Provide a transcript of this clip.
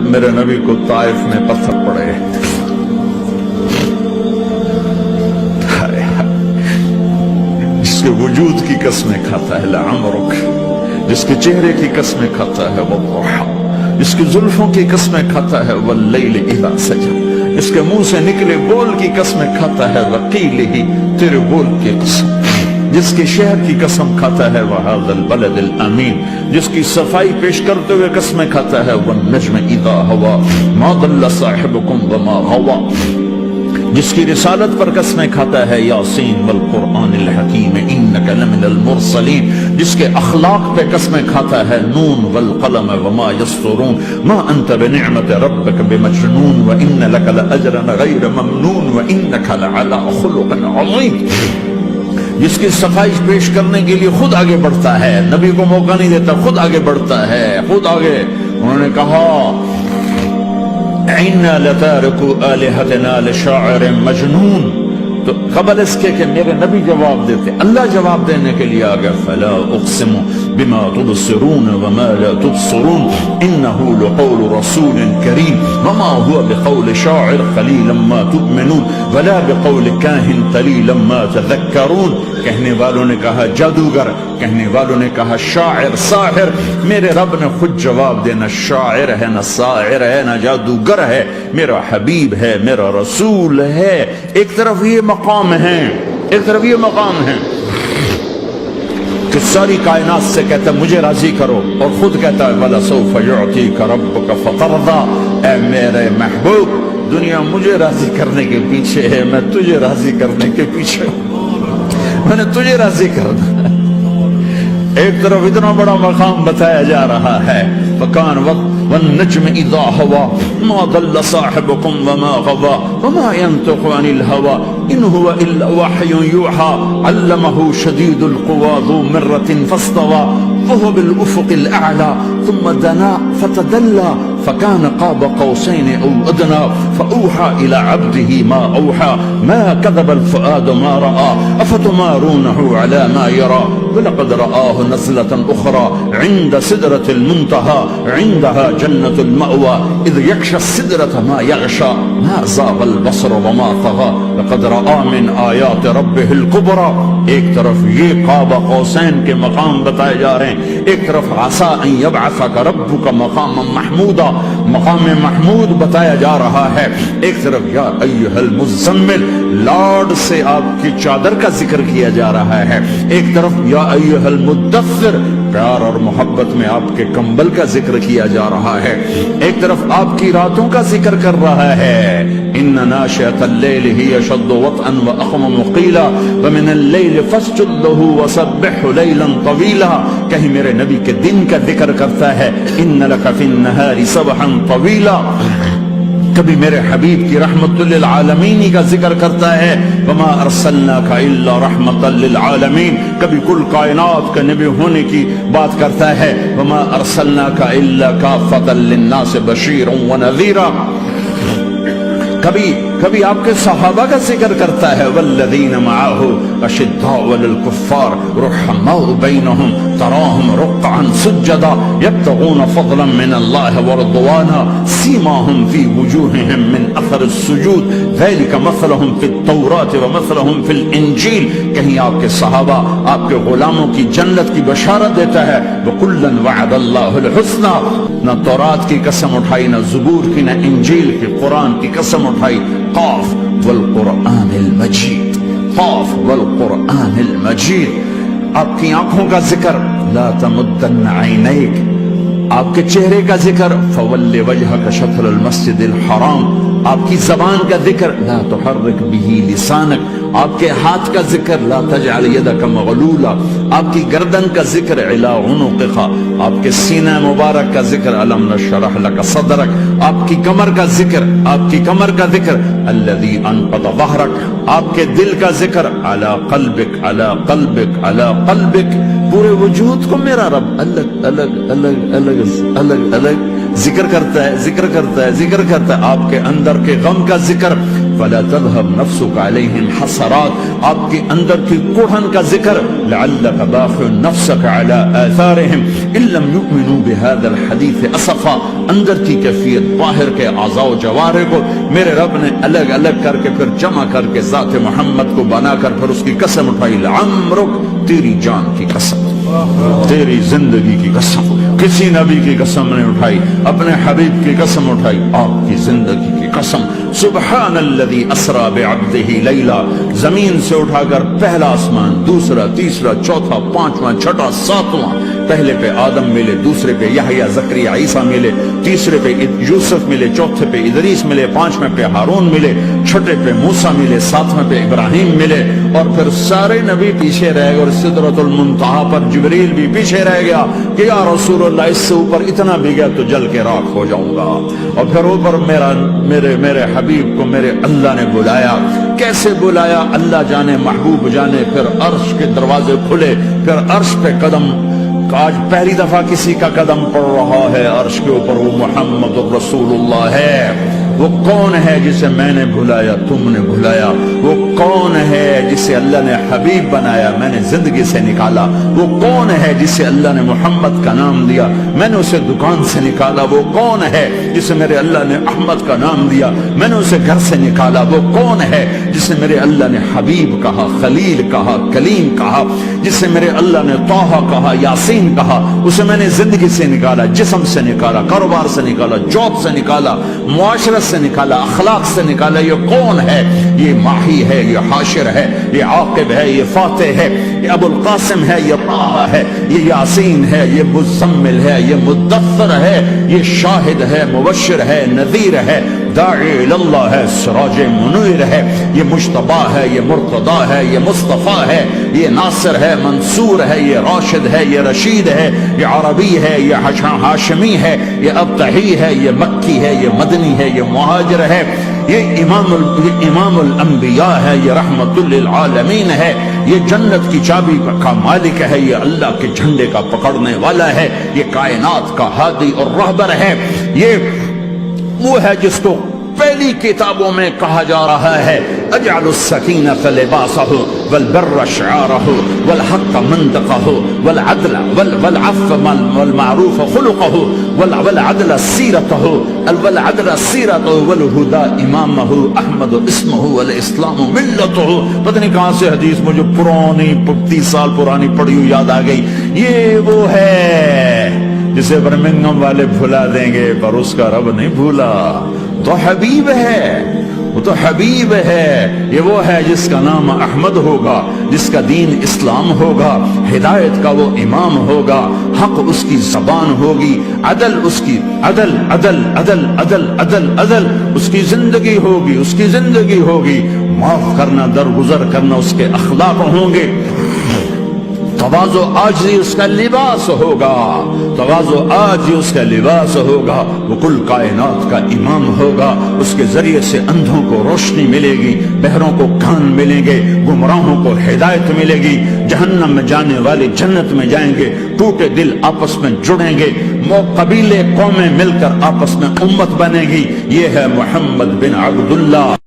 جب میرے نبی کو طائف میں پتھر پڑے، جس کے وجود کی قسمیں کھاتا ہے لعمرک، جس کے چہرے کی قسمیں کھاتا ہے والضحی، جس کی زلفوں کی قسمیں کھاتا ہے واللیل اذا سجا، جس کے منہ سے نکلے بول کی قسمیں کھاتا ہے وقیلہ، تیرے بول کی قسم، جس کے شہر کی قسم کھاتا ہے وہذا البلد الامین، جس کی صفائی پیش کرتے ہوئے قسمیں کھاتا ہے والنجم اذا ہوا ما ضل صاحبکم وما غوا، جس کی رسالت پر قسمیں کھاتا ہے یاسین والقرآن الحکیم انک لمن المرسلین، جس کے اخلاق پہ قسمیں کھاتا ہے نون والقلم وما یسطرون ما انت بنعمت ربک بمجنون وان لک لاجرا غیر ممنون وانک لعلی خلق عظیم، جس کی صفائی پیش کرنے کے لیے خود آگے بڑھتا ہے، نبی کو موقع نہیں دیتا، خود آگے بڑھتا ہے، خود آگے۔ انہوں نے کہا اِنَّا لَتَارِكُ آلِهَتِنَا لِشَاعِرٍ مَجْنُونَ، تو قبل اس کے کہ میرے نبی جواب دیتے، اللہ جواب دینے کے لیے آگیا فَلَا أُقْسِمُ بِمَا تُبْصِرُونَ وَمَا لَا تُبْصِرُونَ إِنَّهُ لَقَوْلُ رَسُولٍ كَرِيمٍ وَمَا هُوَ بِقَوْلِ شَاعِرٍ قَلِيلًا مَا تُؤْمِنُونَ وَلَا بِقَوْلِ كَاهِنٍ قَلِيلًا مَا تَذَكَّرُونَ۔ کہنے والوں نے کہا جادوگر، کہنے والوں نے کہا شاعر، ساحر، میرے رب نے خود جواب دینا شاعر ہے نہ ساحر ہے نہ جادوگر ہے، میرا حبیب ہے، میرا رسول ہے۔ ایک طرف یہ مقام ہے، ایک طرف یہ مقام ہے کہ ساری کائنات سے کہتا ہے مجھے راضی کرو، اور خود کہتا ہے وَلَسَوْفَ يُعْطِيكَ رَبُّكَ فَتَرْضَىٰ، اے میرے محبوب دنیا مجھے راضی کرنے کے پیچھے ہے، میں تجھے راضی کرنے کے پیچھے ہوں، میں نے تجھے راضی کرنا ہے۔ ایک طرف اتنا بڑا مقام بتایا جا رہا ہے فکان وقت والنجم اذا ہوا ما ضل صاحبكم وما غوا وما ينطق عن الهوى ان هو الا وحي يوحى علمه شديد القوى ذو مرة فاستوى وهو بالافق الاعلى ثم دنا فتدلى فكان قاب قوسين او ادنى فاوحى الى عبده ما اوحى ما كذب الفؤاد ما راى افتمارونه على ما يرى ولقد رآه نزلة اخرى عند سدرة المنتهى عندها جنة المأوى اذ يغشى السدرة ما يغشى ما زاغ البصر وما طغى لقد رآ من آیات ربه الكبرى۔ ایک طرف یہ قاب قوسین کے مقام بتائے جا رہے ہیں، ایک طرف عسى ان يبعثك ربك مقاما محمودا، مقام محمود بتایا جا رہا ہے، ایک طرف یا ایھا المزمل لارڈ سے آپ کی چادر کا ذکر کیا جا رہا ہے، ایک طرف یا ایھا المدثر پیار اور محبت میں آپ کے کمبل کا ذکر کیا جا رہا ہے، ایک طرف آپ کی راتوں کا ذکر کر رہا ہے ان ناشئة الليل هي اشد وطئا واقوم قیلا ومن الليل فاسجد له وسبحه ليلا طويلا، کہیں میرے نبی کے دن کا ذکر کرتا ہے ان لك في النهار سبحا طويلا، کبھی میرے حبیب کی رحمت للعالمین کا ذکر کرتا ہے وما ارسلناک الا رحمتا للعالمین، کبھی کل کائنات کا نبی ہونے کی بات کرتا ہے وما ارسلناک الا کافتا للناس بشیرا ونذیرا، کبھی آپ کے صحابہ کا ذکر کرتا ہے والذین معه اشداء علی الکفار رحماء بینہم تراہم رکعا سجدا یبتغون فضلا من اللہ ورضوانا سیماہم فی وجوہہم من اثر السجود ذلک مثلہم فی التوراۃ ومثلہم فی الانجیل، کہیں آپ کے صحابہ آپ کے غلاموں کی جنت کی بشارت دیتا ہے وکلا وعد اللہ الحسنى، نہ تورات کی قسم اٹھائی، نہ زبور کی، نہ انجیل کی، قرآن کی قسم اٹھائی، قاف والقرآن المجید، قاف والقرآن المجید۔ آپ کی آنکھوں کا ذکر لا تمدن عینیک، آپ کے چہرے کا ذکر فول وجہک شطر المسجد الحرام، آپ کی زبان کا ذکر لا تحرک به لسانک، آپ کے ہاتھ کا ذکر لا تجعل یدک مغلولا، آپ کی گردن کا ذکر علی عنقک، آپ کے سینہ مبارک کا ذکر الم نشرح لک صدرک، آپ کی کمر کا ذکر، آپ کی کمر کا ذکر الذی انقض ظہرک، آپ کے دل کا ذکر علی قلبک علی قلبک علی قلبک، پورے وجود کو میرا رب الگ الگ الگ الگ الگ الگ ذکر کرتا ہے ذکر کرتا ہے ذکر کرتا ہے آپ کے اندر کے غم کا ذکر. فلا تذهب نفسك عليهم حسرات, آپ کے اندر کی کوڑھن کا ذکر. لعلك باخع نفسك على آثارهم ان لم يؤمنوا بهذا الحديث اسفا, اندر کی کیفیت باہر کے اعضاء و جوارح کو میرے رب نے الگ الگ کر کے پھر جمع کر کے ذات محمد کو بنا کر پھر اس کی قسم اٹھائی. لعمرک, تیری جان کی قسم, تیری زندگی کی قسم. کسی نبی کی قسم نہیں اٹھائی, اپنے حبیب کی قسم اٹھائی, آپ کی زندگی کی قسم. سبحان الذی اسری بعبدہ لیلا, زمین سے اٹھا کر پہلا آسمان, دوسرا, تیسرا, چوتھا, پانچواں, چھٹا, ساتواں. پہلے پہ آدم ملے, دوسرے پہ یحییٰ, زکریا, عیسیٰ ملے, تیسرے پہ یوسف ملے, چوتھے پہ ادریس ملے, پانچویں پہ ہارون ملے, چھٹے پہ موسیٰ ملے, ساتویں پہ ابراہیم ملے, اور پھر سارے نبی پیچھے رہ گئے, اور سدرۃ المنتہا پر جبریل بھی پیچھے رہ گیا کہ یا رسول اللہ اس سے اوپر اتنا بھی گیا تو جل کے راکھ ہو جاؤں گا. اور پھر اوپر میرے حبیب کو میرے اللہ نے بلایا. کیسے بلایا اللہ جانے, محبوب جانے. پھر عرش کے دروازے کھلے, پھر عرش پہ قدم. آج پہلی دفعہ کسی کا قدم پڑ رہا ہے عرش کے اوپر, وہ محمد رسول اللہ ہے. وہ کون ہے جسے میں نے بھلایا, تم نے بھلایا؟ وہ کون ہے جسے اللہ نے حبیب بنایا, میں نے زندگی سے نکالا؟ وہ کون ہے جسے اللہ نے محمد کا نام دیا, میں نے اسے دکان سے نکالا؟ وہ کون ہے جسے میرے اللہ نے احمد کا نام دیا, میں نے اسے گھر سے نکالا؟ وہ کون ہے جسے میرے اللہ نے حبیب کہا, خلیل کہا, کلیم کہا, جسے میرے اللہ نے طٰہٰ کہا, یاسین کہا؟ اسے میں نے زندگی سے نکالا, جسم سے نکالا, کاروبار سے نکالا, جاب سے نکالا, معاشرت سے نکالا, اخلاق سے نکالا. یہ کون ہے؟ یہ ماہی ہے, یہ حاشر ہے, یہ عاقب ہے, یہ فاتح ہے, یہ ابو القاسم ہے, یہ طٰہٰ ہے, یہ یاسین ہے, یہ مزمل ہے, یہ مدثر ہے, یہ شاہد ہے, مبشر ہے, نذیر ہے, داعی اللہ ہے, سراج منیر ہے, یہ مجتبیٰ ہے, یہ مرتضیٰ ہے, یہ مصطفیٰ ہے, یہ ناصر ہے, منصور ہے, یہ راشد ہے, یہ رشید ہے, یہ عربی ہے, یہ ہاشمی ہے, یہ ابتحی ہے, یہ مکی ہے, یہ مدنی ہے, یہ مہاجر ہے, یہ امام الانبیاء ہے, یہ رحمت للعالمین ہے, یہ جنت کی چابی کا مالک ہے, یہ اللہ کے جھنڈے کا پکڑنے والا ہے, یہ کائنات کا ہادی اور رہبر ہے. یہ وہ ہے جس کو پہلی کتابوں میں کہا جا رہا ہے اجعل السکینۃ لباسہ والبر شعارہ والحق منطقہ والعدل والعفو والمعروف خلقہ والعدل سیرتہ والہدى امامہ احمد اسمہ والاسلام ملتہ. پتہ نہیں کہاں سے حدیث مجھے پرانی 30 سال پرانی پڑھی ہوئی یاد آ گئی. یہ وہ ہے جسے برمنگم والے بھلا دیں گے پر اس کا رب نہیں بھولا. تو حبیب ہے, وہ تو حبیب ہے. یہ وہ ہے جس کا نام احمد ہوگا, جس کا دین اسلام ہوگا, ہدایت کا وہ امام ہوگا, حق اس کی زبان ہوگی, عدل اس کی عدل عدل عدل عدل عدل عدل اس کی زندگی ہوگی, اس کی زندگی ہوگی. معاف کرنا, درگزر کرنا اس کے اخلاق ہوں گے. تواضع عاجزی اس کا لباس ہوگا, تواضع عاجزی اس کا لباس ہوگا. وہ کل کائنات کا امام ہوگا. اس کے ذریعے سے اندھوں کو روشنی ملے گی, بہروں کو کان ملیں گے, گمراہوں کو ہدایت ملے گی, جہنم میں جانے والے جنت میں جائیں گے, ٹوٹے دل آپس میں جڑیں گے, قبیلے قومیں مل کر آپس میں امت بنے گی. یہ ہے محمد بن عبداللہ.